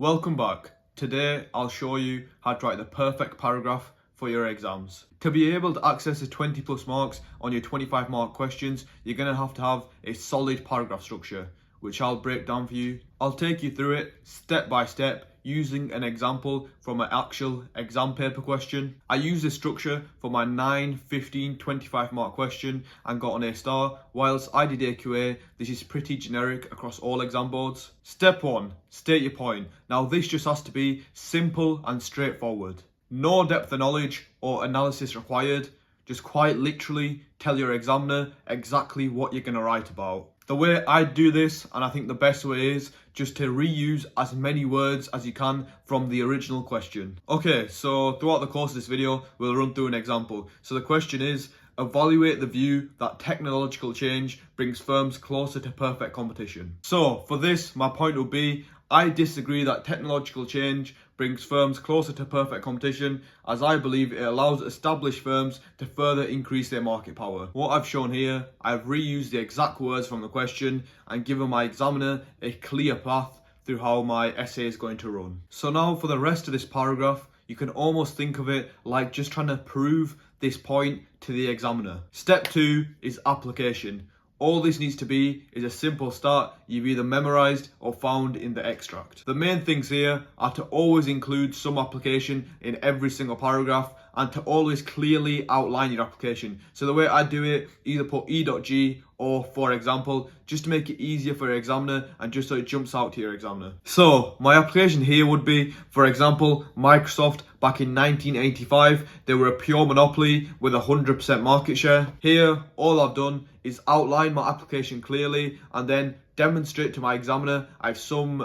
Welcome back. Today I'll show you how to write the perfect paragraph for your exams. To be able to access the 20 plus marks on your 25 mark questions, you're going to have a solid paragraph structure, which I'll break down for you. I'll take you through it step by step using an example from an actual exam paper question. I used this structure for my 9, 15, 25 mark question and got an A star. Whilst I did AQA, this is pretty generic across all exam boards. Step 1, state your point. Now this just has to be simple and straightforward. No depth of knowledge or analysis required. Just quite literally tell your examiner exactly what you're going to write about. The way I do this, and I think the best way, is just to reuse as many words as you can from the original question. Okay, so throughout the course of this video, we'll run through an example. So the question is, evaluate the view that technological change brings firms closer to perfect competition. So for this, my point would be, I disagree that technological change brings firms closer to perfect competition, as I believe it allows established firms to further increase their market power. What I've shown here, I've reused the exact words from the question and given my examiner a clear path through how my essay is going to run. So now for the rest of this paragraph, you can almost think of it like just trying to prove this point to the examiner. Step 2 is application. All this needs to be is a simple start you've either memorized or found in the extract. The main things here are to always include some application in every single paragraph and to always clearly outline your application. So the way I do it, either put E.G or for example, just to make it easier for your examiner and just so it jumps out to your examiner. So my application here would be, for example, Microsoft back in 1985, they were a pure monopoly with 100% market share. Here, all I've done is outline my application clearly and then demonstrate to my examiner I have some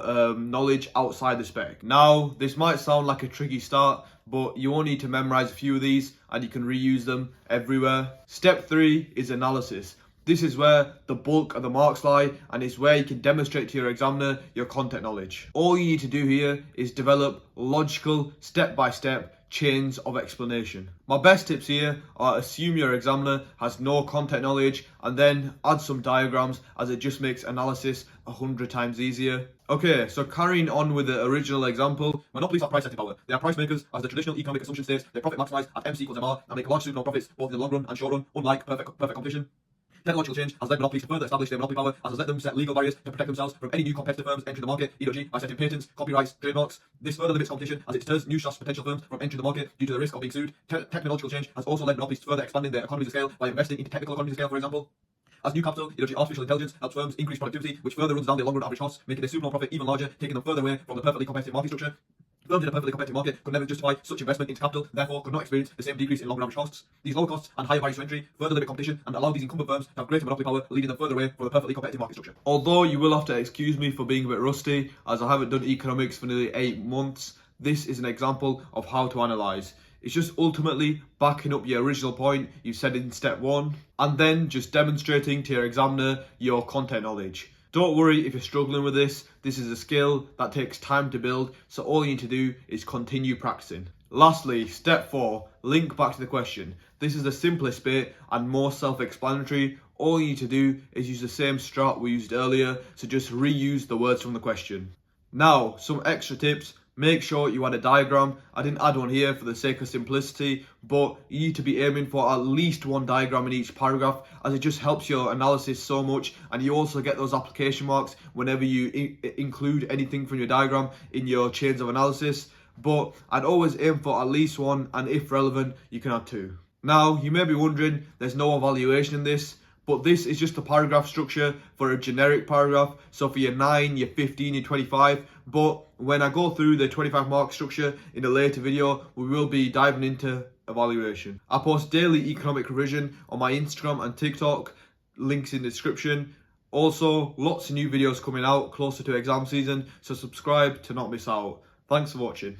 knowledge outside the spec. Now, this might sound like a tricky start, but you only need to memorize a few of these and you can reuse them everywhere. Step 3 is analysis. This is where the bulk of the marks lie and it's where you can demonstrate to your examiner your content knowledge. All you need to do here is develop logical step-by-step chains of explanation. My best tips here are assume your examiner has no content knowledge and then add some diagrams, as it just makes analysis 100 times easier. Okay, so carrying on with the original example, monopolies have price setting power. They are price makers, as the traditional economic assumption states. They profit maximize at MC equals MR and make large supernormal profits both in the long run and short run, unlike perfect competition. Technological change has led monopolies to further establish their monopoly power, as has let them set legal barriers to protect themselves from any new competitive firms entering the market, e.g. by setting patents, copyrights, trademarks. This further limits competition as it deters new potential firms from entering the market due to the risk of being sued. Technological change has also led monopolies to further expanding their economies of scale by investing into technical economies of scale, for example. As new capital, e.g. artificial intelligence, helps firms increase productivity, which further runs down their long-run average costs, making their supernormal profit even larger, taking them further away from the perfectly competitive market structure. Firms in a perfectly competitive market could never justify such investment into capital, therefore could not experience the same decrease in long-run average costs. These lower costs and higher barriers to entry further limit competition and allow these incumbent firms to have greater monopoly power, leading them further away from the perfectly competitive market structure. Although you will have to excuse me for being a bit rusty, as I haven't done economics for nearly 8 months, this is an example of how to analyse. It's just ultimately backing up your original point you said in step 1, and then just demonstrating to your examiner your content knowledge. Don't worry if you're struggling with this. This is a skill that takes time to build, so all you need to do is continue practicing. Lastly, step 4, link back to the question. This is the simplest bit and more self-explanatory. All you need to do is use the same strat we used earlier, so just reuse the words from the question. Now, some extra tips. Make sure you add a diagram. I didn't add one here for the sake of simplicity, but you need to be aiming for at least one diagram in each paragraph, as it just helps your analysis so much, and you also get those application marks whenever you include anything from your diagram in your chains of analysis. But I'd always aim for at least one, and if relevant, you can add 2. Now, you may be wondering, there's no evaluation in this, but this is just a paragraph structure for a generic paragraph, so for your 9, your 15, your 25, but when I go through the 25 mark structure in a later video, we will be diving into evaluation. I post daily economic revision on my Instagram and TikTok, links in the description. Also, lots of new videos coming out closer to exam season, so subscribe to not miss out. Thanks for watching.